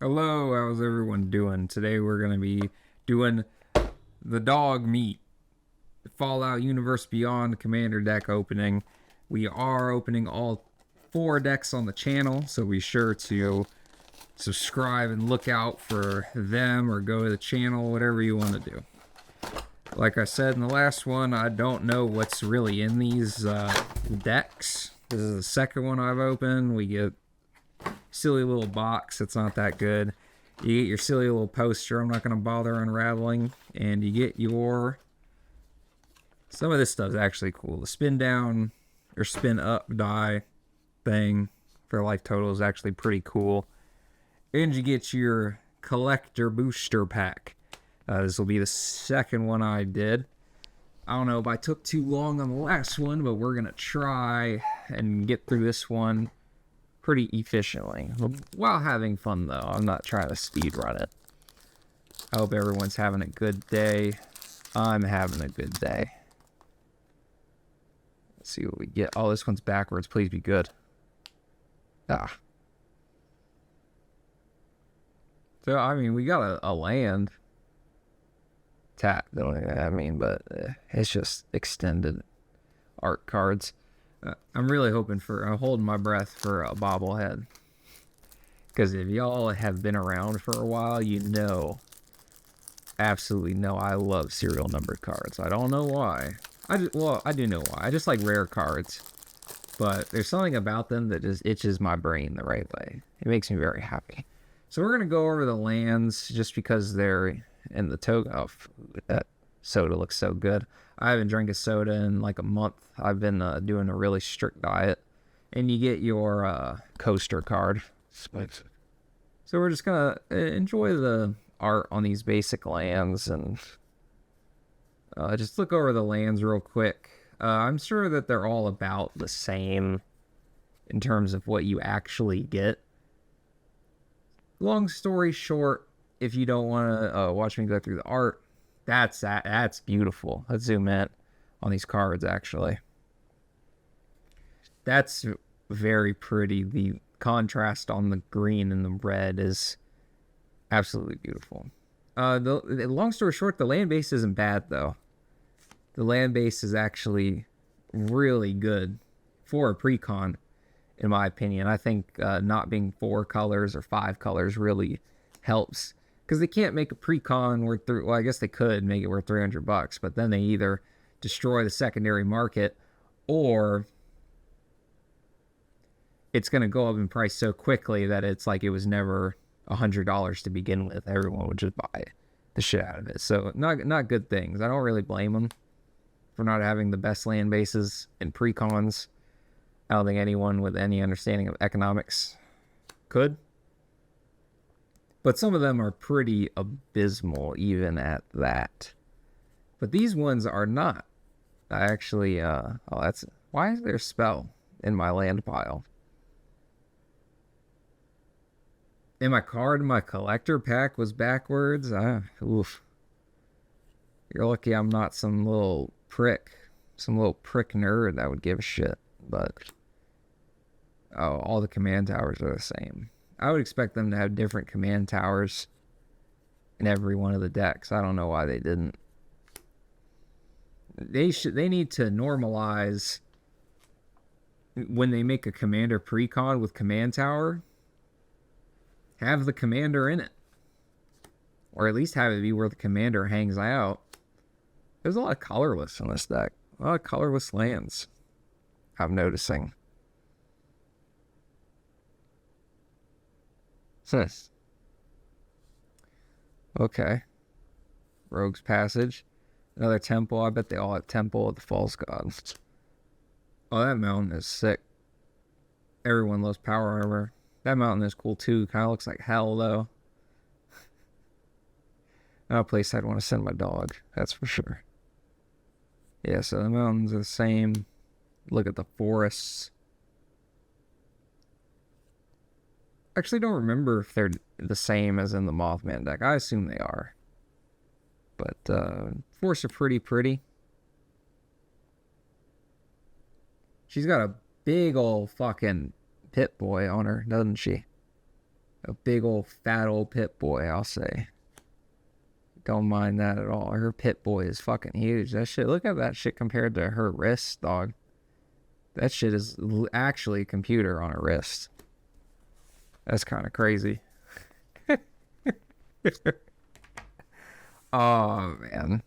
Hello, how's everyone doing? Today we're going to be doing the dog meat Fallout Universe Beyond Commander deck opening. We are opening all 4 decks on the channel, so be sure to subscribe and look out for them or go to the channel, whatever you want to do. Like I said in the last one, I don't know what's really in these decks. This is the second one I've opened. We get silly little box. It's not that good. You get your silly little poster. I'm not going to bother unraveling. And you get your... Some of this stuff's actually cool. The spin down or spin up die thing for life total is actually pretty cool. And you get your collector booster pack. This will be the second one I did. I don't know if I took too long on the last one, but we're going to try and get through this one pretty efficiently while having fun, though. I'm not trying to speed run it. I hope everyone's having a good day. I'm having a good day. Let's see what we get. Oh, this one's backwards. Please be good. Ah. So, I mean, we got a land tap, but it's just extended art cards. I'm really hoping I'm holding my breath for a bobblehead. Because if y'all have been around for a while, you know, absolutely know I love serial numbered cards. I don't know why. I do know why. I just like rare cards. But there's something about them that just itches my brain the right way. It makes me very happy. So we're going to go over the lands just because they're in the toga. Oh, that soda looks so good. I haven't drank a soda in like a month. I've been doing a really strict diet. And you get your coaster card. Spikes. So we're just going to enjoy the art on these basic lands and just look over the lands real quick. I'm sure that they're all about the same in terms of what you actually get. Long story short, if you don't want to watch me go through the art, that's beautiful. Let's zoom in on these cards, actually. That's very pretty. The contrast on the green and the red is absolutely beautiful. The long story short, the land base isn't bad, though. The land base is actually really good for a pre-con, in my opinion. I think not being 4 colors or 5 colors really helps. Because they can't make a pre-con worth... Well, I guess they could make it worth $300, but then they either destroy the secondary market or it's going to go up in price so quickly that it's like it was never $100 to begin with. Everyone would just buy the shit out of it. So not good things. I don't really blame them for not having the best land bases in pre-cons. I don't think anyone with any understanding of economics could. But some of them are pretty abysmal even at that. But these ones are not. I actually, why is there a spell in my land pile? And my card in my collector pack was backwards. Oof. You're lucky I'm not some little prick nerd that would give a shit. But, all the command towers are the same. I would expect them to have different command towers in every one of the decks. I don't know why they didn't. They need to normalize when they make a commander pre-con with command tower, have the commander in it. Or at least have it be where the commander hangs out. There's a lot of colorless in this deck. A lot of colorless lands, I'm noticing. Okay. Rogue's Passage. Another temple. I bet they all have Temple of the False Gods. Oh, that mountain is sick. Everyone loves power armor. That mountain is cool too. Kind of looks like hell, though. Not a place I'd want to send my dog. That's for sure. Yeah, so the mountains are the same. Look at the forests. Actually don't remember if they're the same as in the Mothman deck. I assume they are. But forests are pretty. She's got a big old fucking pit boy on her, doesn't she? A big old fat old pit boy, I'll say. Don't mind that at all. Her pit boy is fucking huge. That shit, look at that shit compared to her wrist, dog. That shit is actually a computer on her wrist. That's kind of crazy. Oh, man.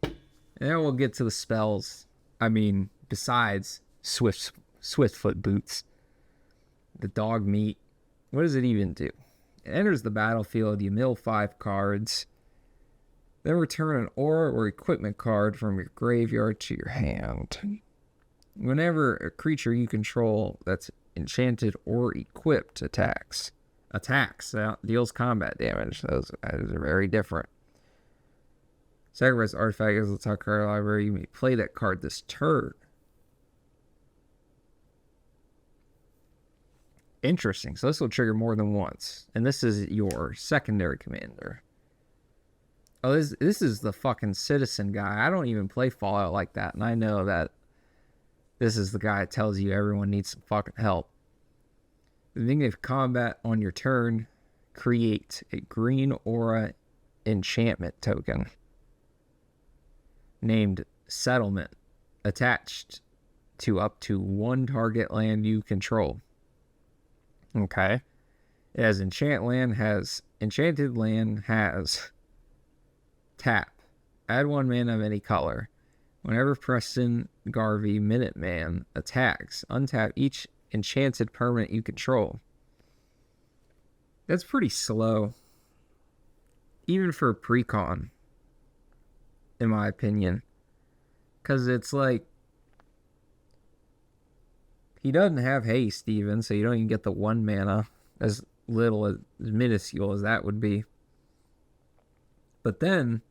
And then we'll get to the spells. I mean, besides Swiftfoot boots, the dog meat. What does it even do? It enters the battlefield. You mill 5 cards. Then return an aura or equipment card from your graveyard to your hand. Whenever a creature you control that's enchanted or equipped attacks, deals combat damage. Those are very different. Sacrifice artifact is the top card library. You may play that card this turn. Interesting. So this will trigger more than once. And this is your secondary commander. Oh, this is the fucking citizen guy. I don't even play Fallout like that. And I know that this is the guy that tells you everyone needs some fucking help. The beginning of combat on your turn, create a green aura enchantment token named Settlement attached to up to 1 target land you control. Okay. It has enchanted land has tap. Add 1 mana of any color. Whenever Preston Garvey Minuteman attacks, untap each enchanted permanent you control. That's pretty slow. Even for precon, in my opinion. Because it's like, he doesn't have haste even, so you don't even get the 1 mana, as little, as minuscule as that would be. But then,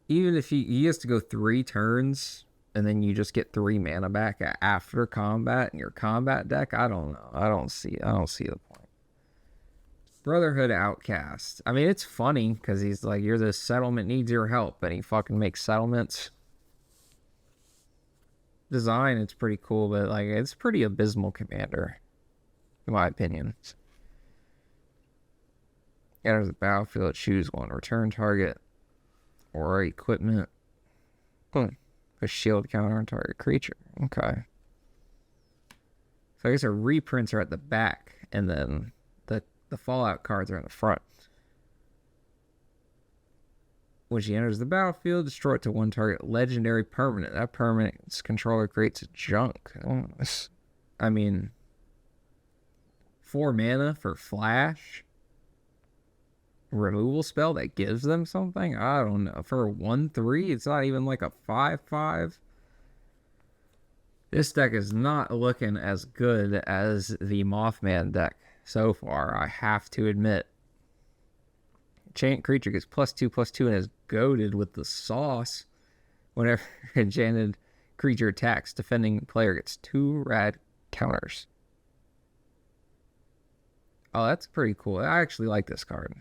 even if he has to go 3 turns, and then you just get 3 mana back after combat in your combat deck, I don't know. I don't see the point. Brotherhood Outcast. I mean, it's funny, because he's like, you're the settlement needs your help, and he fucking makes settlements. Design, it's pretty cool, but like, it's pretty abysmal commander, in my opinion. Enters the battlefield, choose 1 return target or equipment. A shield counter on target creature. Okay. So I guess our reprints are at the back, and then the Fallout cards are in the front. When she enters the battlefield, destroy it to 1 target legendary permanent. That permanent's controller creates a junk. I mean, 4 mana for flash? Removal spell that gives them something? I don't know. For 1/3, it's not even like a 5/5. This deck is not looking as good as the Mothman deck so far, I have to admit. Enchant creature gets +2/+2 and is goaded with the sauce. Whenever enchanted creature attacks, defending player gets 2 rad counters. Oh, that's pretty cool. I actually like this card.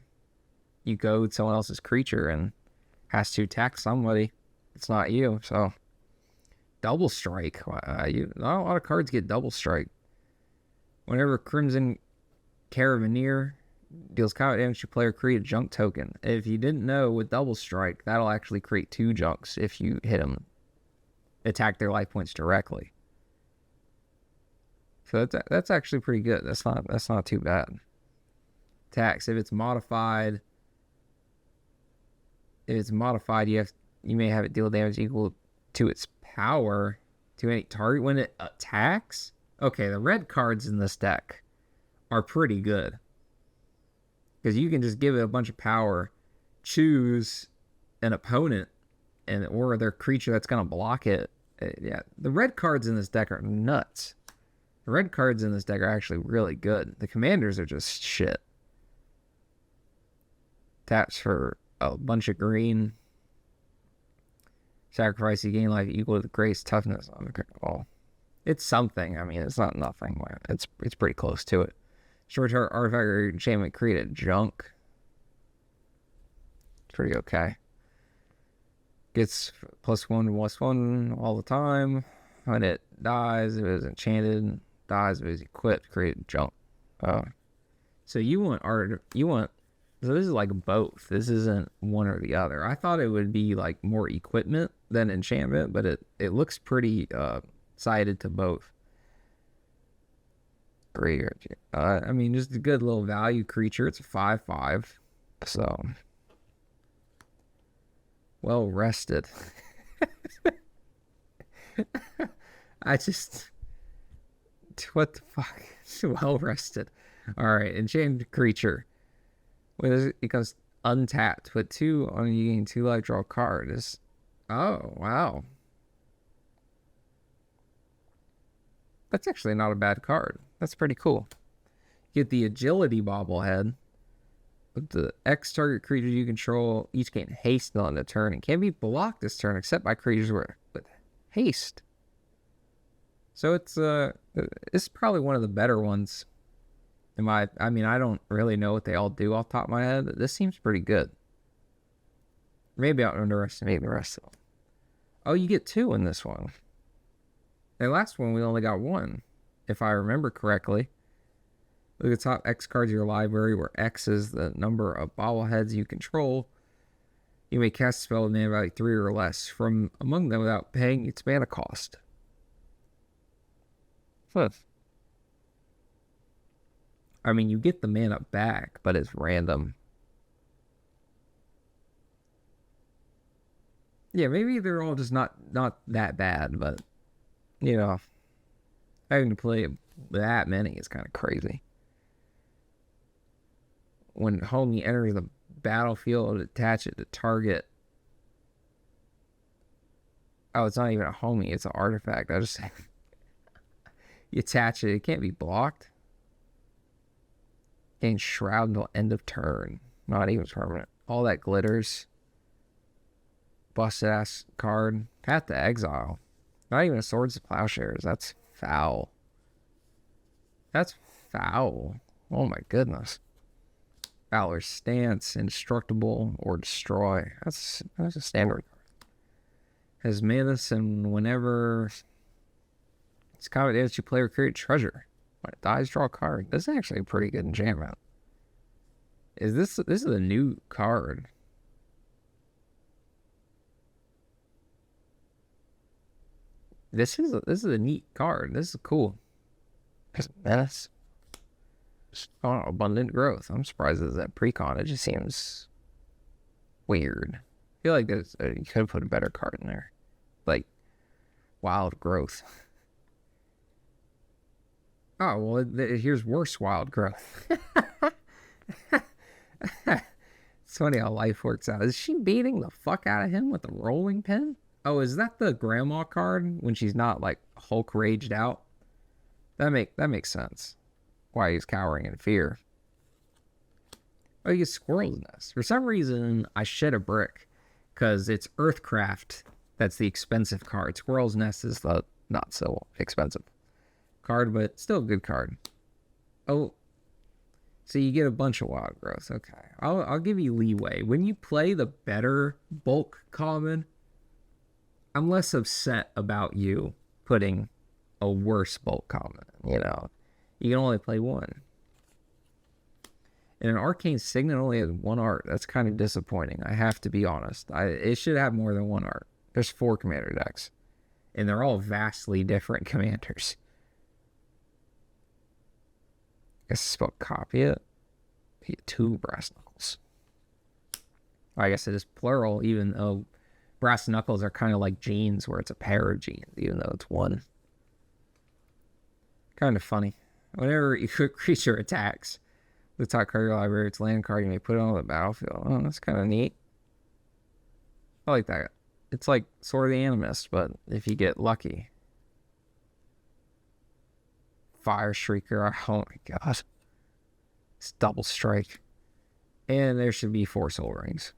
You goad someone else's creature and has to attack somebody. It's not you, so double strike. Not a lot of cards get double strike. Whenever Crimson Caravaneer deals combat damage to player, create a junk token. If you didn't know, with double strike, that'll actually create 2 junks if you hit them, attack their life points directly. So that's actually pretty good. That's not too bad. Attacks, if it's modified, you may have it deal damage equal to its power to any target when it attacks. Okay, the red cards in this deck are pretty good, because you can just give it a bunch of power, choose an opponent, or their creature that's gonna block it. Yeah, the red cards in this deck are nuts. The red cards in this deck are actually really good. The commanders are just shit. Taps for a bunch of green. Sacrifice, you gain life equal to the grace toughness on the wall. It's something. I mean, it's not nothing. It's pretty close to it. Short-term artifact or enchantment create a junk. Pretty okay. Gets +1/+1 all the time. When it dies, if it is enchanted, dies if it is equipped, create a junk. Oh, so you want art? You want? So this is like both. This isn't one or the other. I thought it would be like more equipment than enchantment, but it looks pretty sided to both. Great. I mean, just a good little value creature. It's a 5/5, so well rested. I just what the fuck? Well rested. All right, enchanted creature. When it becomes untapped, put 2 on you gain 2 life, draw a card. Oh wow, that's actually not a bad card. That's pretty cool. Get the agility bobblehead. With the X target creatures you control each gain haste on the turn and can't be blocked this turn except by creatures with haste. So it's probably one of the better ones. I mean, I don't really know what they all do off the top of my head, but this seems pretty good. Maybe I'll underestimate the rest of them. Oh, you get 2 in this one. The last one we only got 1, if I remember correctly. Look at the top X cards of your library, where X is the number of bobbleheads you control. You may cast a spell with mana value 3 or less from among them without paying its mana cost. I mean, you get the mana back, but it's random. Yeah, maybe they're all just not that bad, but you know, having to play that many is kind of crazy. When homie enters the battlefield, attach it to target. Oh, it's not even a homie, it's an artifact. I just you attach it, it can't be blocked. Gain shroud until end of turn. Not even permanent. All that glitters. Busted ass card. Path to exile. Not even a Swords of Plowshares. That's foul. That's foul. Oh my goodness. Valor's Stance, Indestructible, or Destroy. That's a standard card. Has Manus, and whenever it's combat damage, you play or create treasure. When it dies, draw a card. This is actually a pretty good enchantment. This is a new card. This is a neat card. This is cool. There's Menace. Oh, abundant growth. I'm surprised it's that precon. It just seems weird. I feel like there's you could have put a better card in there, like wild growth. Oh well, here's worse wild growth. It's funny how life works out. Is she beating the fuck out of him with a rolling pin? Oh, is that the grandma card when she's not like Hulk raged out? That makes sense. Why he's cowering in fear. Oh, you get Squirrel's Nest. For some reason, I shed a brick because it's Earthcraft. That's the expensive card. Squirrel's Nest is the not so expensive card, but still a good card. Oh, so you get a bunch of wild growth. Okay, I'll give you leeway. When you play the better bulk common, I'm less upset about you putting a worse bulk common. You know, you can only play one. And an Arcane Signet only has 1 art. That's kind of disappointing. I have to be honest. It should have more than 1 art. There's 4 commander decks, and they're all vastly different commanders. I guess it's about copy it. You get 2 brass knuckles. I guess it is plural, even though brass knuckles are kind of like jeans, where it's a pair of jeans, even though it's 1. Kind of funny. Whenever a creature attacks, the top card of your library, its land card, you may put it on the battlefield. Oh, that's kind of neat. I like that. It's like Sword of the Animist, but if you get lucky. Fire Shrieker. Oh my god. It's double strike. And there should be 4 soul rings.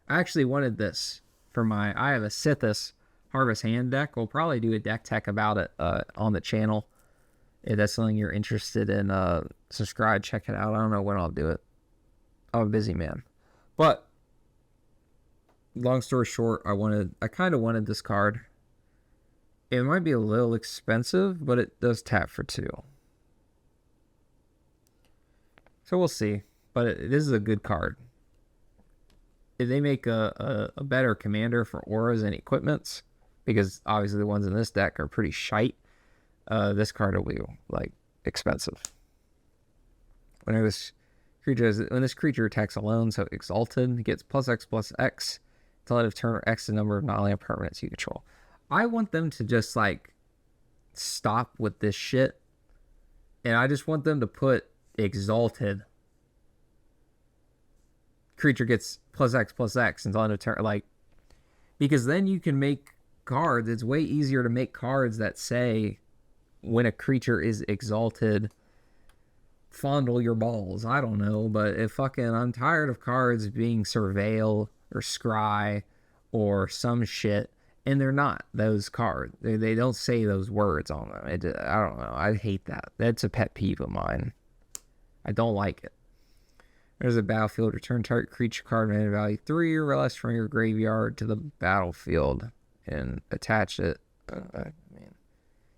I actually wanted this for I have a Sithis Harvest Hand deck. We'll probably do a deck tech about it on the channel. If that's something you're interested in, subscribe, check it out. I don't know when I'll do it. I'm a busy man. But long story short, I kind of wanted this card. It might be a little expensive, but it does tap for 2. So we'll see. But this is a good card. If they make a better commander for auras and equipments, because obviously the ones in this deck are pretty shite, this card will be like expensive. When this creature attacks alone, so exalted, it gets +X/+X until end of turn or X the number of non-land permanents you control. I want them to just like stop with this shit, and I just want them to put exalted. Creature gets +X/+X until end of turn, like, because then you can make cards. It's way easier to make cards that say when a creature is exalted, fondle your balls. I don't know, but I'm tired of cards being surveil or scry or some shit, and they're not those cards. They don't say those words on them. I don't know. I hate that. That's a pet peeve of mine. I don't like it. There's a battlefield. Return target creature card mana value 3 or less from your graveyard to the battlefield and attach it. Man,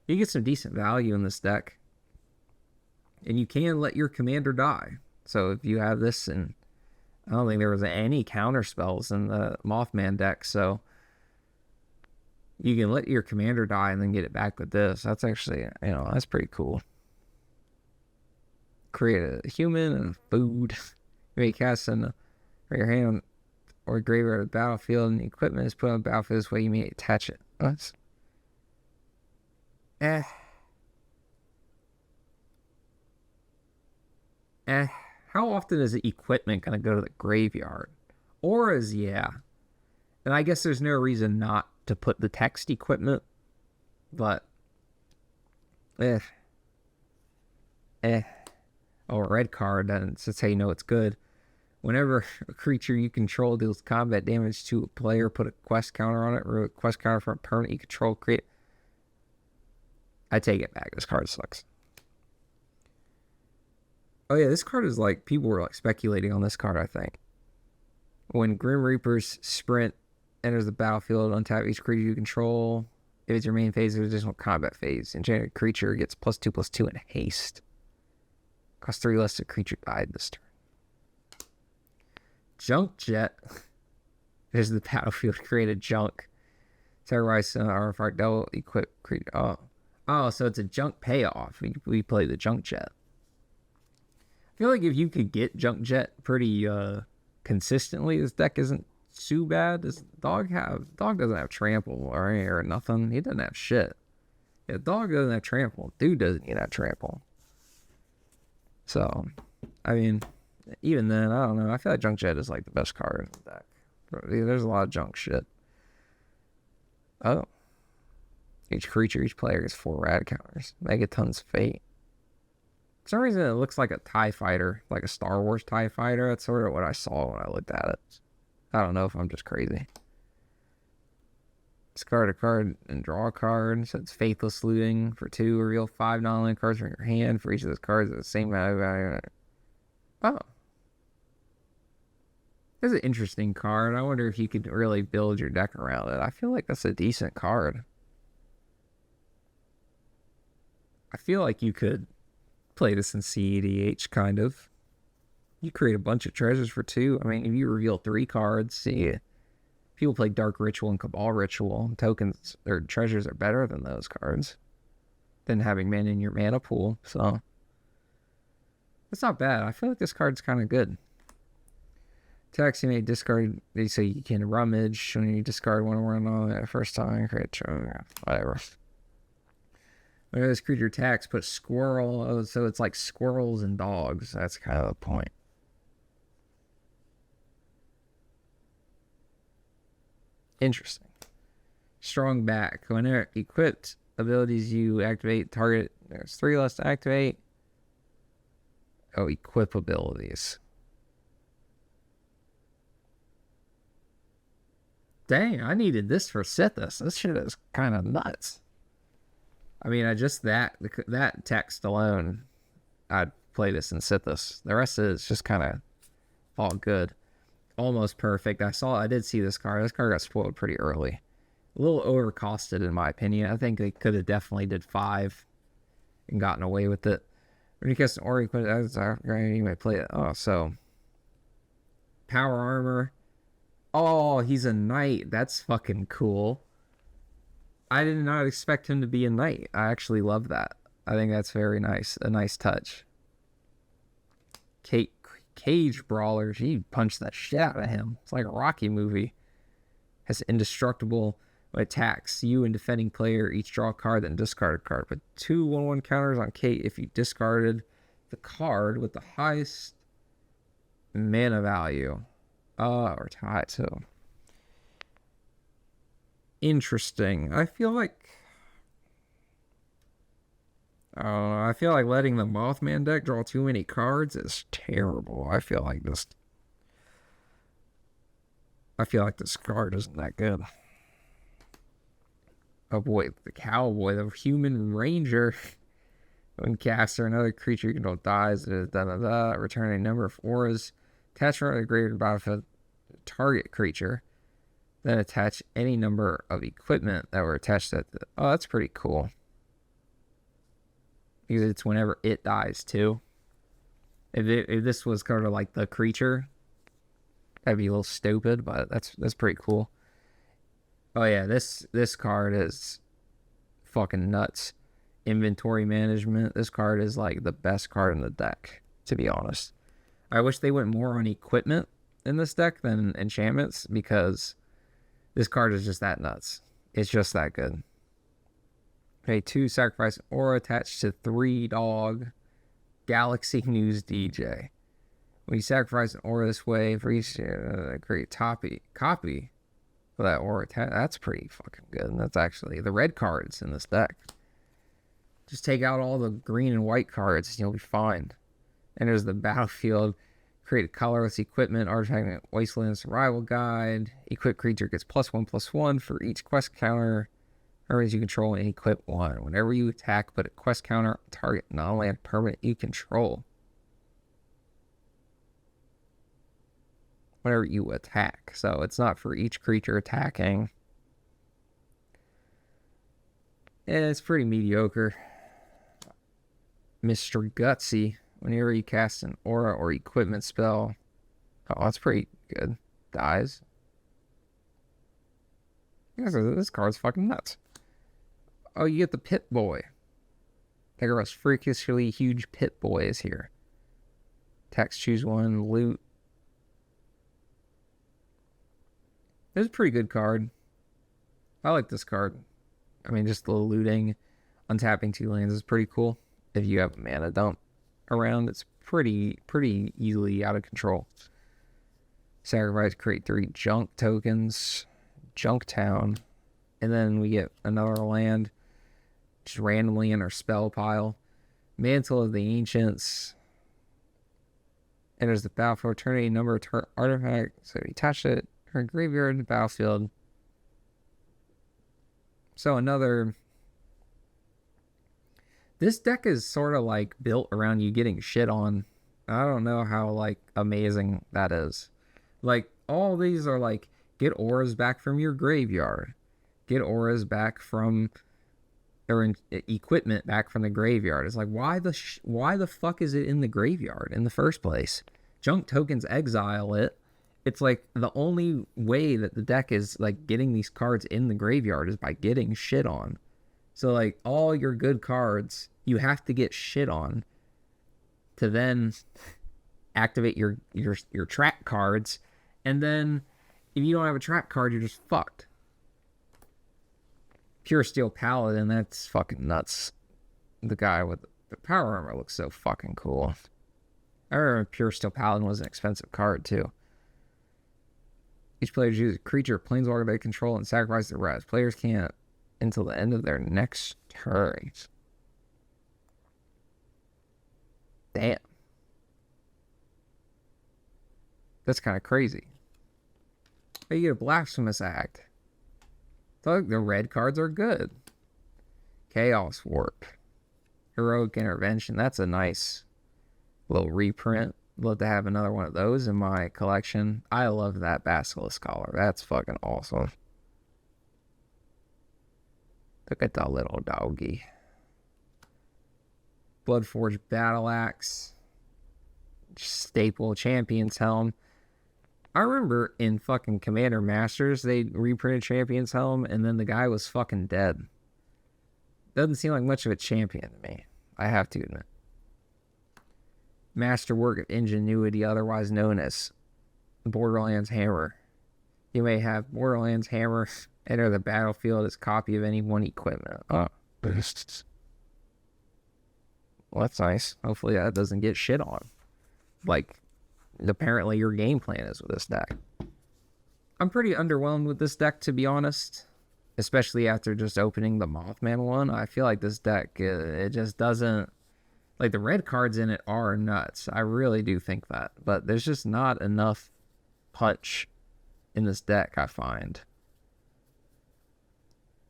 you get some decent value in this deck, and you can let your commander die. So if you have this, and I don't think there was any counter spells in the Mothman deck, so you can let your commander die and then get it back with this. That's actually, that's pretty cool. Create a human and food. You may cast in your hand or graveyard of the battlefield, and the equipment is put on the battlefield this way. You may attach it. That's how often is the equipment going to go to the graveyard? Auras, yeah. And I guess there's no reason not to put the text equipment, but Oh, a red card, that's how you know it's good. Whenever a creature you control deals combat damage to a player, put a quest counter on it, or a quest counter for a permanent you control, create. I take it back. This card sucks. Oh yeah, this card is like, people were like speculating on this card, I think. When Grim Reaper's Sprint enters the battlefield, untap each creature you control. If it's your main phase or additional combat phase, enchanted creature gets +2/+2 in haste. Cost 3 less to creature died this turn. Junk Jet. There's the battlefield. Create a junk. Terrorize artifact double equip creature. Oh, so it's a junk payoff. We play the Junk Jet. I feel like if you could get Junk Jet pretty consistently, this deck isn't too bad. Does dog doesn't have trample or nothing. He doesn't have shit. Yeah, dog doesn't have trample. Dude doesn't need that trample. So, I mean, even then, I don't know. I feel like Junk Jet is like the best card in the deck. There's a lot of junk shit. Oh. Each player gets 4 rad counters. Megaton's Fate. For some reason, it looks like a TIE fighter, like a Star Wars TIE fighter. That's sort of what I saw when I looked at it. I don't know if I'm just crazy. Discard a card and draw a card. So it's Faithless Looting for 2. Reveal 5 non-land cards from your hand. For each of those cards at the same value. Oh. That's an interesting card. I wonder if you could really build your deck around it. I feel like that's a decent card. I feel like you could play this in CEDH, kind of. You create a bunch of treasures for 2. I mean, if you reveal 3 cards, see, people play Dark Ritual and Cabal Ritual. Tokens or treasures are better than those cards, than having mana in your mana pool. So it's not bad. I feel like this card's kind of good. Text, you may discard. They say you can rummage when you discard one on the first time. Create whatever. Whenever this creature attacks, put squirrel. Oh, so it's like squirrels and dogs. That's kind of the point. Interesting. Strong back. Whenever equipped abilities you activate, target. There's 3 less to activate. Oh, equip abilities. Dang, I needed this for Sithis. This shit is kind of nuts. I mean, that text alone, I'd play this in Sithis. The rest of it's just kind of all good. Almost perfect. I did see this card. This card got spoiled pretty early. A little overcosted in my opinion. I think they could have definitely did 5 and gotten away with it. When you cast an aura, you might play it. Oh, so power armor. Oh, he's a knight. That's fucking cool. I did not expect him to be a knight. I actually love that. I think that's very nice. A nice touch. Cage Brawler. She punched the shit out of him. It's like a Rocky movie. Has indestructible attacks. You and defending player each draw a card, then discard a card. But 2 1/1 counters on Kate if you discarded the card with the highest mana value. Or tie too. Interesting. I feel like letting the Mothman deck draw too many cards is terrible. I feel like this card isn't that good. Oh boy, the Cowboy, the Human Ranger. When cast or another creature you control dies, it is return a number of auras. Attach or a greater battlefield target creature. Then attach any number of equipment that were attached to it. Oh, that's pretty cool. Because it's whenever it dies too. If this was kind of like the creature, that'd be a little stupid, but that's pretty cool. Oh yeah, this card is fucking nuts. Inventory management. This card is like the best card in the deck, to be honest. I wish they went more on equipment in this deck than enchantments, because this card is just that nuts. It's just that good. Okay, 2 sacrifice aura attached to 3 dog. Galaxy News DJ. When you sacrifice an aura this way, for each create copy of that aura attached. That's pretty fucking good. And that's actually the red cards in this deck. Just take out all the green and white cards and you'll be fine. And there's the battlefield. Create a colorless equipment, artifact, wasteland survival guide. Equip creature gets +1/+1 for each quest counter. Enemies you control and equip 1. Whenever you attack, put a quest counter on target non-land permanent you control. Whenever you attack. So it's not for each creature attacking. Yeah, it's pretty mediocre. Mr. Gutsy. Whenever you cast an aura or equipment spell. Oh, that's pretty good. Dies. This card's fucking nuts. Oh, you get the Pit Boy. There goes freakishly huge Pit Boy is here. Text, choose 1, loot. This is a pretty good card. I like this card. I mean, just the looting, untapping 2 lands is pretty cool. If you have a mana dump around, it's pretty easily out of control. Sacrifice, create 3 junk tokens. Junk Town. And then we get another land just randomly in our spell pile. Mantle of the Ancients. Enters the battlefield. Turn a number of artifacts. So we attach it. Her graveyard to the battlefield. So another. This deck is sort of like built around you getting shit on. I don't know how like amazing that is. Like all these are like get auras back from your graveyard. Get auras back from or equipment back from the graveyard. It's like why the fuck is it in the graveyard in the first place? Junk tokens exile it. It's like the only way that the deck is like getting these cards in the graveyard is by getting shit on. So like all your good cards, you have to get shit on to then activate your track cards, and then if you don't have a track card, you're just fucked. Pure Steel Paladin, that's fucking nuts. The guy with the power armor looks so fucking cool. I remember Pure Steel Paladin was an expensive card too. Each player chooses a creature, planeswalker they control, and sacrifice the rest. Players can't until the end of their next turn. Damn. That's kind of crazy. But you get a Blasphemous Act. So the red cards are good. Chaos Warp. Heroic Intervention. That's a nice little reprint. Love to have another one of those in my collection. I love that Basilisk Collar. That's fucking awesome. Look at that little doggy. Bloodforged Battle Axe. Staple Champion's Helm. I remember in fucking Commander Masters, they reprinted Champion's Helm, and then the guy was fucking dead. Doesn't seem like much of a champion to me, I have to admit. Masterwork of Ingenuity, otherwise known as Borderlands Hammer. You may have Borderlands Hammer enter the battlefield as copy of any one equipment. Oh. Well, that's nice. Hopefully that doesn't get shit on. Like, apparently your game plan is with this deck. I'm pretty underwhelmed with this deck, to be honest. Especially after just opening the Mothman one. I feel like this deck, it just doesn't... Like, the red cards in it are nuts. I really do think that. But there's just not enough punch in this deck, I find.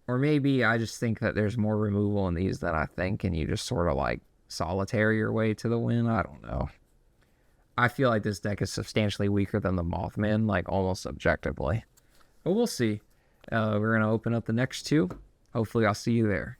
Or maybe I just think that there's more removal in these than I think, and you just sort of, like, solitary your way to the win. I don't know. I feel like this deck is substantially weaker than the Mothman, like, almost objectively. But we'll see. We're going to open up the next two. Hopefully I'll see you there.